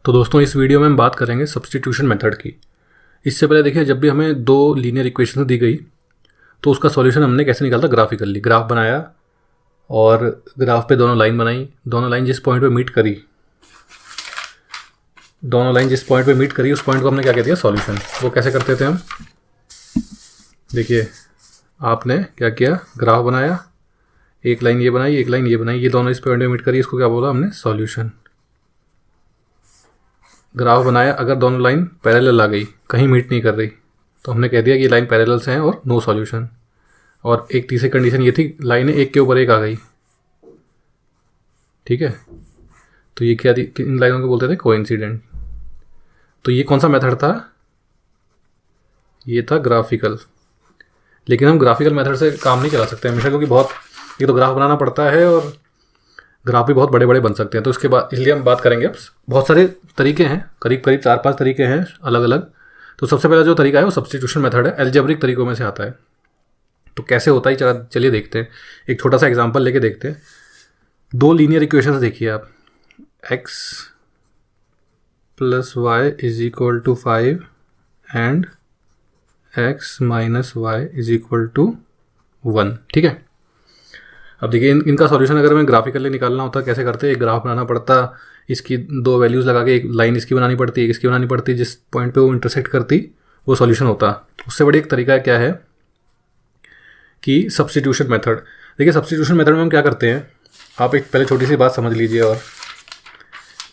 तो दोस्तों इस वीडियो में हम बात करेंगे सब्स्टिट्यूशन मेथड की। इससे पहले देखिए, जब भी हमें दो लीनियर इक्वेशन दी गई तो उसका सॉल्यूशन हमने कैसे निकाला, ग्राफिकली ग्राफ बनाया और ग्राफ पे दोनों लाइन बनाई। दोनों लाइन जिस पॉइंट पे मीट करी उस पॉइंट को हमने क्या कह दिया, सॉल्यूशन। वो कैसे करते थे हम, देखिए आपने क्या किया, ग्राफ बनाया, एक लाइन ये बनाई, एक लाइन ये बनाई, ये दोनों इस पॉइंट पे मीट करी, इसको क्या बोला हमने, सॉल्यूशन। ग्राफ बनाया, अगर दोनों लाइन पैरेलल आ गई, कहीं मीट नहीं कर रही, तो हमने कह दिया कि ये लाइन पैरेलल से हैं और नो सॉल्यूशन। और एक तीसरी कंडीशन ये थी, लाइनें एक के ऊपर एक आ गई, ठीक है, तो ये क्या थी, इन लाइनों को बोलते थे कोइंसिडेंट। तो ये कौन सा मेथड था, ये था ग्राफिकल। लेकिन हम ग्राफिकल मेथड से काम नहीं चला सकते हमेशा, क्योंकि बहुत ये तो ग्राफ बनाना पड़ता है और ग्राफ भी बहुत बड़े बड़े बन सकते हैं। तो इसके बाद इसलिए हम बात करेंगे, अब बहुत सारे तरीके हैं, करीब करीब 4-5 तरीके हैं अलग अलग। तो सबसे पहला जो तरीका है वो सब्स्टिट्यूशन मेथड है, अलजेब्रिक तरीकों में से आता है। तो कैसे होता है चलिए देखते हैं, एक छोटा सा एग्जांपल लेके देखते हैं। दो लीनियर इक्वेशंस देखिए आप, x + y = 5 and x - y = 1, ठीक है। अब देखिए इनका सॉल्यूशन अगर हमें ग्राफिकली निकालना होता, कैसे करते, एक ग्राफ बनाना पड़ता, इसकी दो वैल्यूज़ लगा के एक लाइन इसकी बनानी पड़ती, एक इसकी बनानी पड़ती, जिस पॉइंट पे वो इंटरसेक्ट करती वो सॉल्यूशन होता। उससे बड़ी एक तरीका क्या है कि सब्स्टिट्यूशन मेथड। देखिए सब्स्टिट्यूशन मेथड में हम क्या करते हैं, आप एक पहले छोटी सी बात समझ लीजिए, और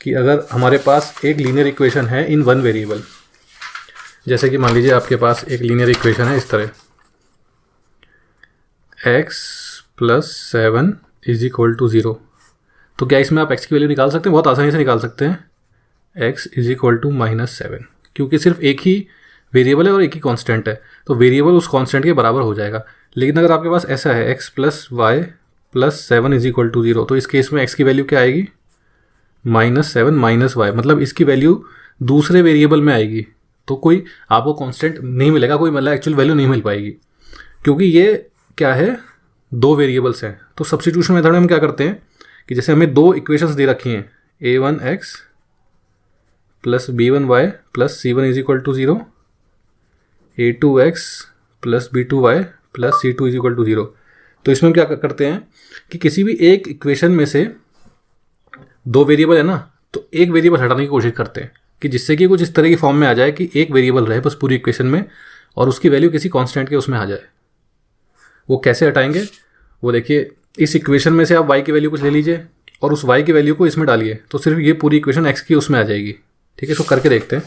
कि अगर हमारे पास एक लीनियर इक्वेशन है इन वन वेरिएबल, जैसे कि मान लीजिए आपके पास एक लीनियर इक्वेशन है इस तरह, x + 7 = 0, तो क्या इसमें आप x की वैल्यू निकाल सकते हैं, बहुत आसानी से निकाल सकते हैं, x = -7, क्योंकि सिर्फ एक ही वेरिएबल है और एक ही कांस्टेंट है, तो वेरिएबल उस कांस्टेंट के बराबर हो जाएगा। लेकिन अगर आपके पास ऐसा है x + y + 7 = 0, तो इस केस में x की वैल्यू क्या आएगी, -7 - y, मतलब इसकी वैल्यू दूसरे वेरिएबल में आएगी, तो कोई आपको कांस्टेंट नहीं मिलेगा, कोई मतलब एक्चुअल वैल्यू नहीं मिल पाएगी, क्योंकि ये क्या है, दो वेरिएबल्स हैं। तो सब्स्टिट्यूशन मेथड में हम क्या करते हैं कि जैसे हमें दो इक्वेशंस दे रखी हैं, a1x + b1y + c1 = 0, a2x + b2y + c2 = 0। तो इसमें हम क्या करते हैं कि किसी भी एक इक्वेशन में से दो वेरिएबल है ना, तो एक वेरिएबल हटाने की कोशिश करते हैं कि जिससे कि कुछ इस तरह की फॉर्म में आ जाए कि एक वेरिएबल रहे बस पूरी इक्वेशन में, और उसकी वैल्यू किसी कांस्टेंट के उसमें आ जाए। वो कैसे हटाएंगे, वो देखिए, इस इक्वेशन में से आप y की वैल्यू कुछ ले लीजिए और उस y की वैल्यू को इसमें डालिए, तो सिर्फ ये पूरी इक्वेशन x की उसमें आ जाएगी, ठीक है। इसको करके देखते हैं,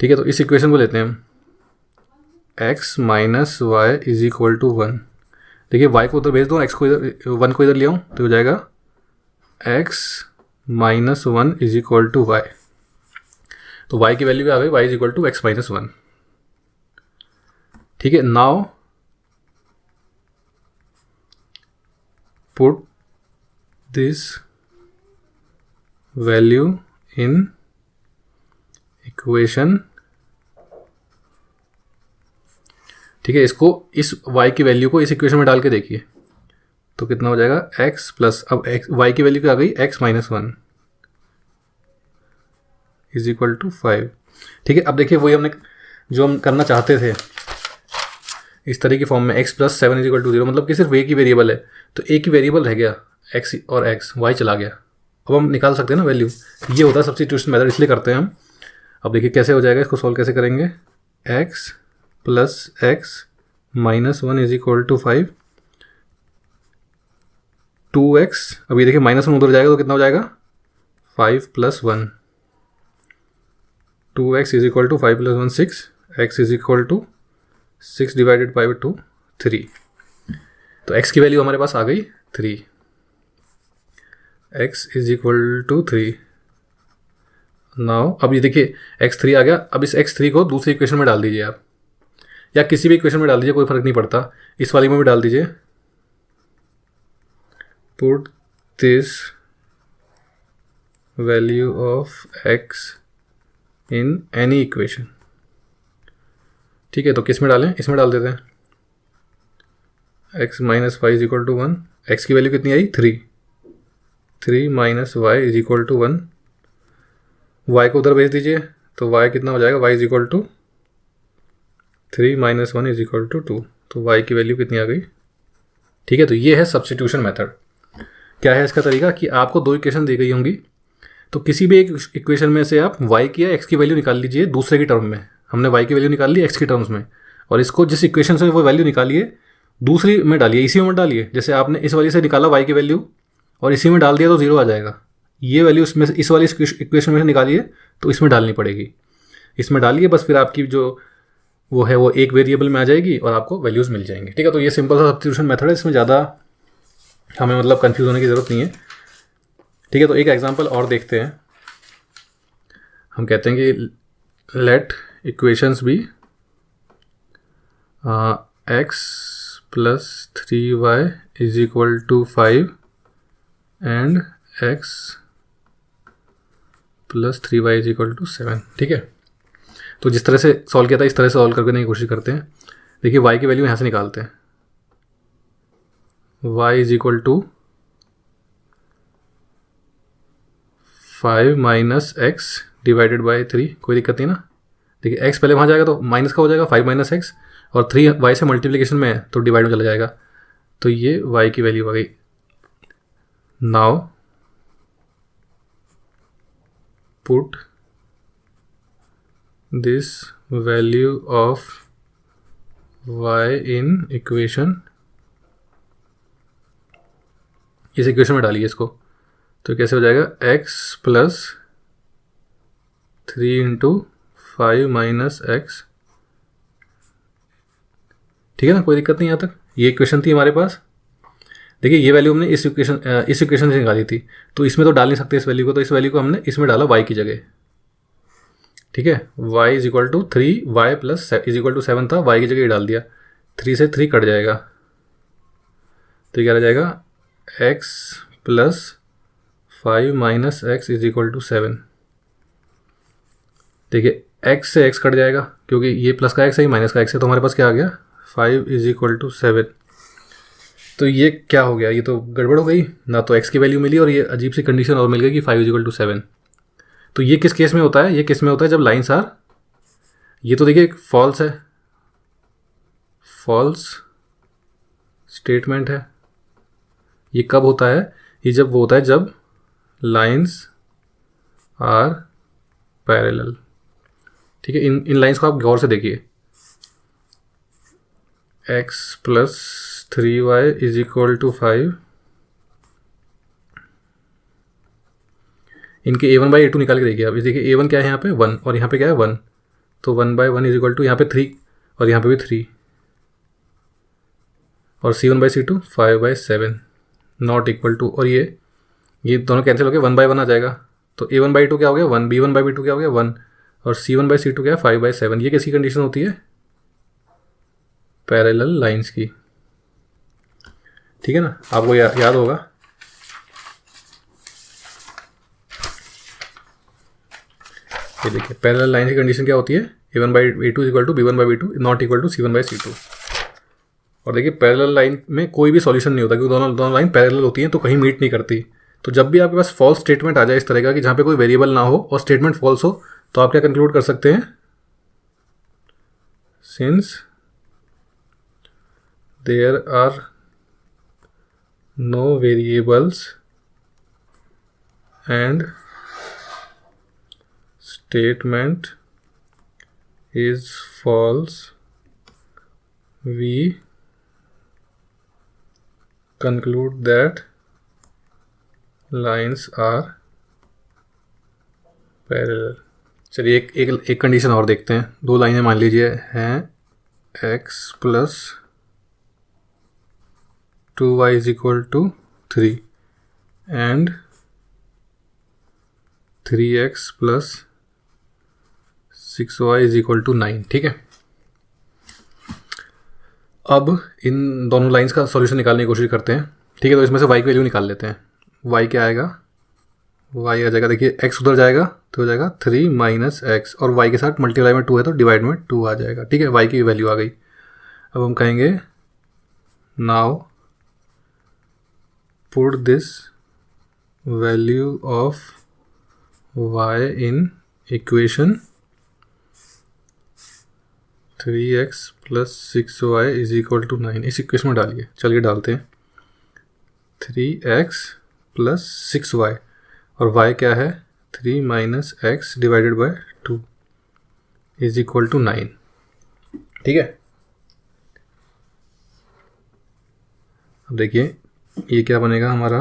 ठीक है। तो इस इक्वेशन को लेते हैं हम, x - y = 1। देखिए y को उधर भेज दो, x को इधर, 1 को इधर ले आऊँ, तो हो जाएगा x - 1 = y। तो y की वैल्यू भी आ गई, y = x - 1, ठीक है। Now put this value in equation, ठीक है। इसको, इस y की वैल्यू को इस इक्वेशन में डाल के देखिए, तो कितना हो जाएगा, x प्लस, अब x y की वैल्यू क्या आ गई, x - 1 = 5, ठीक है। अब देखिए वही हमने जो हम करना चाहते थे इस तरह की फॉर्म में, x + 7 = 0, मतलब कि सिर्फ एक ही वेरिएबल है, तो एक ही वेरिएबल रह गया x और x, y चला गया। अब हम निकाल सकते हैं ना वैल्यू, ये होता है सब्स्टिट्यूशन मेथड, इसलिए करते हैं हम। अब देखिए कैसे हो जाएगा, इसको सॉल्व कैसे करेंगे, x + x - 1 = 5, 2x, अब ये देखिए -1 उधर जाएगा तो कितना हो जाएगा, 5 + 1, 2x = 5 + 1 6, x = 6 / 3। तो x की वैल्यू हमारे पास आ गई 3, x = 3। नाउ अब ये देखिए x3 आ गया, अब इस x3 को दूसरी इक्वेशन में डाल दीजिए आप, या किसी भी इक्वेशन में डाल दीजिए, कोई फर्क नहीं पड़ता, इस वाली में भी डाल दीजिए। Put this value of x in any equation, ठीक है। तो किस में डालें, इसमें डाल देते हैं, x - y = 1, x की वैल्यू कितनी आई, 3, 3 - y = 1, y को उधर भेज दीजिए, तो y कितना हो जाएगा, y is equal to 3 - 1 is equal to 2। तो y की वैल्यू कितनी आ गई, ठीक है। तो ये है सब्स्टिट्यूशन मेथड। क्या है इसका तरीका कि आपको दो इक्वेशन दी गई होंगी, तो किसी भी एक इक्वेशन में से आप y की या x की वैल्यू निकाल लीजिए दूसरे की टर्म में। हमने y की वैल्यू निकाल ली x की टर्म्स में, और इसको जिस इक्वेशन से वो वैल्यू निकालिए दूसरी में डालिए, इसी में डालिए। जैसे आपने इस वाली से निकाला y की वैल्यू और इसी में डाल दिया तो 0 आ जाएगा। ये वैल्यू इसमें से, इस वाली इक्वेशन में से निकालिए तो इसमें डालनी पड़ेगी, इसमें डालिए, बस फिर आपकी जो वो है वो एक वेरिएबल में आ जाएगी और आपको वैल्यूज़ मिल जाएंगी, ठीक है। तो ये सिंपल सा सब्स्टिट्यूशन मेथड है, इसमें ज़्यादा हमें मतलब कंफ्यूज होने की ज़रूरत नहीं है, ठीक है। तो एक एग्जांपल और देखते हैं। हम कहते हैं कि let equations be x + 3y is equal to 5 and x + 3y is equal to 7, ठीक है। तो जिस तरह से सॉल्व किया था इस तरह से सॉल्व करने की कोशिश करते हैं। देखिए y की वैल्यू यहाँ से निकालते हैं, y is equal to 5 - x divided by 3, कोई दिक्कत नहीं ना। देखिए x पहले वहाँ जाएगा तो माइनस का हो जाएगा 5 - x, और 3 y से मल्टीप्लिकेशन में है तो डिवाइड में चला जाएगा, तो ये y की वैल्यू आ गई। Now put this value of y in equation, इस इक्वेशन में डालिए इसको, तो कैसे हो जाएगा, x + 3 × 5 - x, ठीक है ना, कोई दिक्कत नहीं यहाँ तक। ये इक्वेशन थी हमारे पास। देखिए ये वैल्यू हमने इस इक्वेशन से निकाली थी, तो इसमें तो डाल नहीं सकते इस वैल्यू को, तो इस वैल्यू को हमने इसमें डाला y की जगह, ठीक है। y is equal to 3, y + is equal to 7 था, y की जगह डाल दिया, 3 से 3 कट जाएगा, तो क्या रह जाएगा, x + 5 - x is equal to 7। देखिए x से x कट जाएगा क्योंकि ये प्लस का x है, माइनस का x है, तो हमारे पास क्या आ गया, 5 इज इक्वल टू 7। तो ये क्या हो गया, ये तो गड़बड़ हो गई ना, तो x की वैल्यू मिली और ये अजीब सी कंडीशन और मिल गई कि 5 इज इक्वल टू 7। तो ये किस केस में होता है, ये किस में होता है, जब लाइन्स आर, ये तो देखिए फॉल्स है, फॉल्स स्टेटमेंट है। ये कब होता है, ये जब वो होता है जब लाइन्स आर पैरेलल, ठीक है। इन लाइन्स को आप गौर से देखिए, x + 3y is equal to 5, इनके a1/a2 निकाल के देखिए आप। देखिए a1 क्या है यहाँ पे 1, और यहाँ पे क्या है 1, तो 1/1 इज इक्वल टू यहाँ पे 3, और यहाँ पे भी 3, और c1/c2 5/7 नॉट इक्वल टू, और ये दोनों कैंसिल हो गए, 1/1 आ जाएगा, तो a1/2 क्या हो गया 1, b1/b2 क्या हो गया 1, और c1/c2 क्या है 5/7। ये किसकी कंडीशन होती है, पैरेलल लाइंस की, ठीक है ना, आपको याद होगा। ये देखिए पैरेलल लाइन की कंडीशन क्या होती है, a1/a2 equal to b1/b2 not equal to c1/c2। और देखिए पैरेलल लाइन में कोई भी सॉल्यूशन नहीं होता क्योंकि दोनों लाइन पैरेलल होती हैं, तो कहीं मीट नहीं करती। तो जब भी आपके पास फॉल्स स्टेटमेंट आ जाए इस तरह का कि जहाँ पे कोई वेरिएबल ना हो और स्टेटमेंट फॉल्स हो, तो आप क्या कंक्लूड कर सकते हैं, since there are no variables and statement is false, we conclude that lines are parallel। चलिए एक कंडीशन और देखते हैं। दो लाइनें मान लीजिए हैं x + 2y is equal to 3 and 3x + 6y is equal to 9, ठीक है। अब इन दोनों लाइंस का सॉल्यूशन निकालने की कोशिश करते हैं, ठीक है। तो इसमें से y की वैल्यू निकाल लेते हैं। y क्या आएगा, y आ जाएगा, देखिए x उधर जाएगा तो हो जाएगा 3 - x, और y के साथ मल्टीप्लाई में 2 है तो डिवाइड में 2 आ जाएगा, ठीक है। y की वैल्यू आ गई। अब हम कहेंगे now put this value of y in equation 3x plus 6y is equal to 9, इस इक्वेशन में डालिए। चलिए डालते हैं 3x plus 6y और y क्या है 3 minus x divided by 2 is equal to 9। ठीक है, अब देखिए ये क्या बनेगा हमारा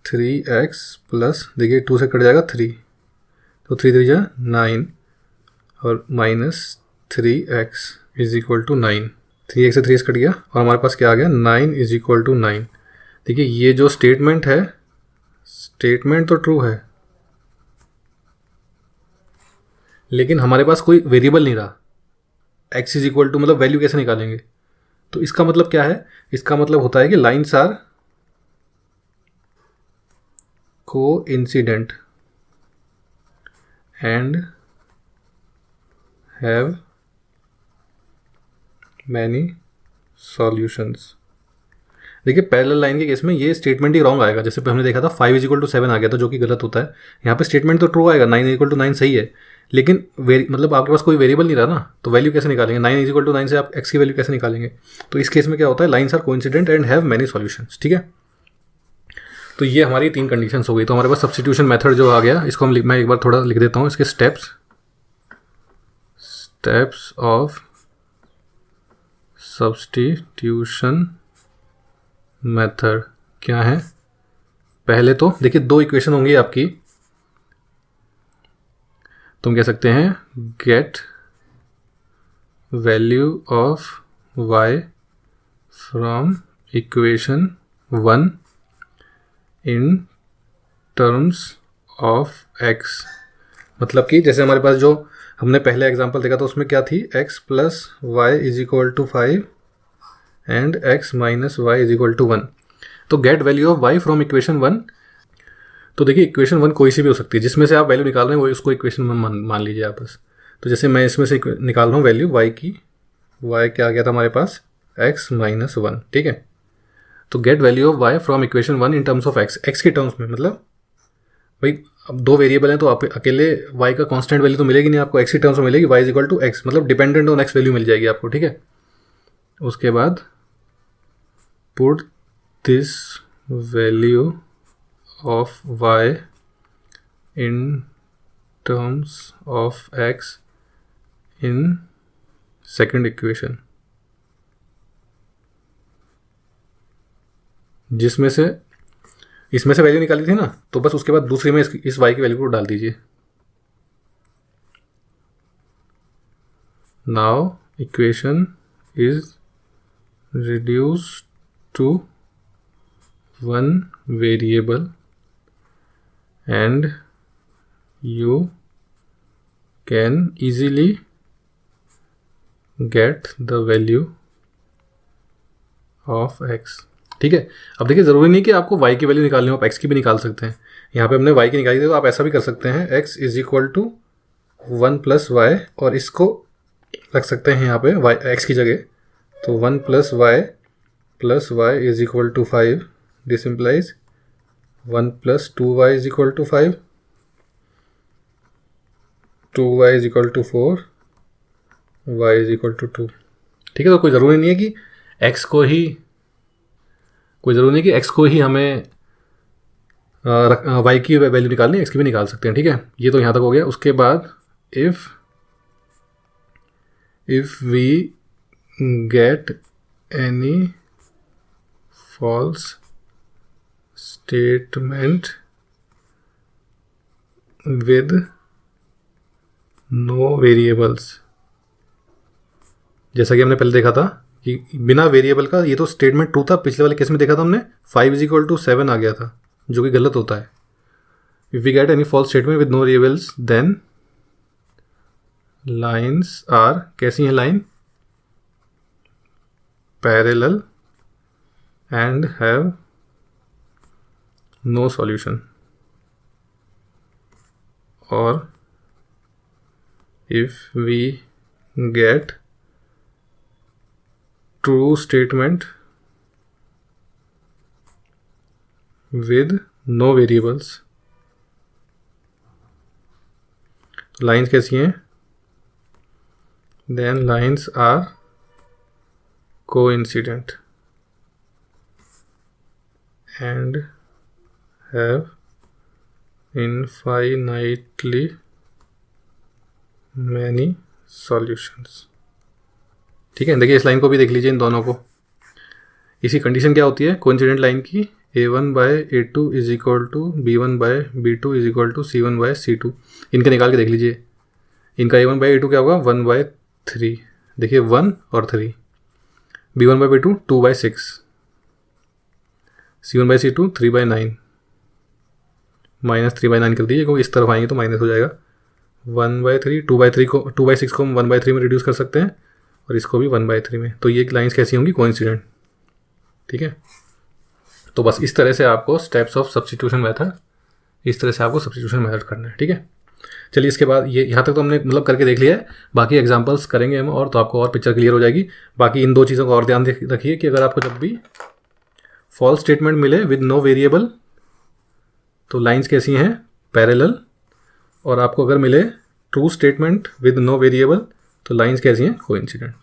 3x प्लस, देखिए 2 से कट जाएगा 3, तो 3 3 जा 9 और minus 3x is equal to 9। 3x से 3x कट गया और हमारे पास क्या आ गया 9 इज इक्वल टू 9। देखिए ये जो स्टेटमेंट है, स्टेटमेंट तो ट्रू है लेकिन हमारे पास कोई वेरिएबल नहीं रहा। x इज इक्वल टू मतलब वैल्यू कैसे निकालेंगे? तो इसका मतलब क्या है, इसका मतलब होता है कि lines are coincident and have many solutions. देखिए पैरेलल लाइन के केस में ये स्टेटमेंट ही रॉन्ग आएगा। जैसे हमने देखा था 5 इज इक्वल टू 7 आ गया था, जो कि गलत होता है। यहाँ पे स्टेटमेंट तो ट्रू आएगा, 9 इज इक्वल टू 9 सही है, लेकिन मतलब आपके पास कोई वेरिएबल नहीं रहा ना, तो वैल्यू कैसे निकालेंगे? 9 इज इक्वल टू 9 से आप x की वैल्यू कैसे निकालेंगे? तो इस केस में क्या होता है, lines are coincident and have many solutions. ठीक है, तो ये हमारी 3 कंडीशंस हो गई। तो हमारे पास सब्स्टिट्यूशन मेथड जो आ गया, इसको मैं एक बार थोड़ा लिख देता हूँ, इसके स्टेप्स ऑफ सब्स्टिट्यूशन मेथड क्या है। पहले तो देखिए 2 इक्वेशन होंगी आपकी, तुम कह सकते हैं gate value of y from equation 1 in terms of x। मतलब कि जैसे हमारे पास जो हमने पहले एग्जांपल देखा था उसमें क्या थी, x plus y is equal to 5 and x minus y is equal to 1। तो get value of y from equation 1। तो देखिए इक्वेशन 1 कोई सी भी हो सकती है, जिसमें से आप वैल्यू निकाल रहे हैं वो उसको इक्वेशन 1 मान लीजिए आप बस। तो जैसे मैं इसमें से निकाल रहा हूँ वैल्यू y की, y क्या आ गया था हमारे पास x माइनस 1। ठीक है, तो get value of y from equation 1 in terms of x के टर्म्स में, मतलब भाई अब 2 वेरिएबल हैं तो आप अकेले y का कांस्टेंट वैल्यू तो मिलेगी नहीं आपको, x की टर्म्स में मिलेगी, y is equal to x, मतलब डिपेंडेंट ऑन x वैल्यू मिल जाएगी आपको। ठीक है, उसके बाद put this value of y in terms of x in second equation, जिसमें से इसमें से वैल्यू निकाली थी ना, तो बस उसके बाद दूसरी में इस y की वैल्यू को डाल दीजिए। Now equation is reduced to one variable and you can easily get the value of x। ठीक है, अब देखिए ज़रूरी नहीं कि आपको y की वैल्यू निकालनी हो, आप x की भी निकाल सकते हैं। यहाँ पे हमने y की निकाली थी, तो आप ऐसा भी कर सकते हैं x is equal to 1 plus y, और इसको रख सकते हैं यहाँ पे x की जगह, तो 1 plus y is equal to 5। This implies 1 plus 2y is equal to 5, 2y is equal to 4, y is equal to 2। ठीक है, तो कोई ज़रूरी नहीं है कि x को ही हमें y की वैल्यू निकालनी है, x की भी निकाल सकते हैं। ठीक है, ये तो यहाँ तक हो गया। उसके बाद if we get any false statement with no variables, जैसा कि हमने पहले देखा था कि बिना वेरिएबल का, ये तो स्टेटमेंट ट्रू था, पिछले वाले केस में देखा था हमने 5 इज इक्वल टू 7 आ गया था, जो कि गलत होता है। If we get any false statement with no variables then lines are, कैसी हैं line, parallel and have no solution। or if we get true statement with no variables तो लाइंस कैसी हैं, then lines are coincident and have infinitely many solutions. ठीक है, देखिए इस line को भी देख लीजिए, इन दोनों को। इसी कंडीशन क्या होती है कोइंसिडेंट लाइन की, a1/a2 is equal to b1/b2 is equal to c1/c2। इनके निकाल के देख लीजिए, इनका a1/a2 क्या होगा 1/3, देखिए 1 और 3, b1/b2 2/6, c1/c2 3/9, -3/9 कर दीजिए क्योंकि इस तरफ आएंगे तो माइनस हो जाएगा। 1/3, 2/3 को 2/6 को हम 1/3 में रिड्यूस कर सकते हैं और इसको भी 1/3 में। तो ये लाइंस कैसी होंगी, कोइंसिडेंट। ठीक है, तो बस इस तरह से आपको स्टेप्स ऑफ सब्स्टिट्यूशन मेथड, इस तरह से आपको सब्स्टिट्यूशन मेथड करना है। ठीक है, चलिए इसके बाद ये यहाँ तक तो हमने मतलब करके देख लिया है, बाकी एग्जांपल्स करेंगे हम और तो आपको और पिक्चर क्लियर हो जाएगी। बाकी इन दो चीज़ों का और ध्यान रखिए कि अगर आपको जब भी फॉल्स स्टेटमेंट मिले विद नो वेरिएबल तो लाइंस कैसी हैं, पैरेलल, और आपको अगर मिले true statement with no variable तो लाइंस कैसी हैं, कोइंसिडेंट।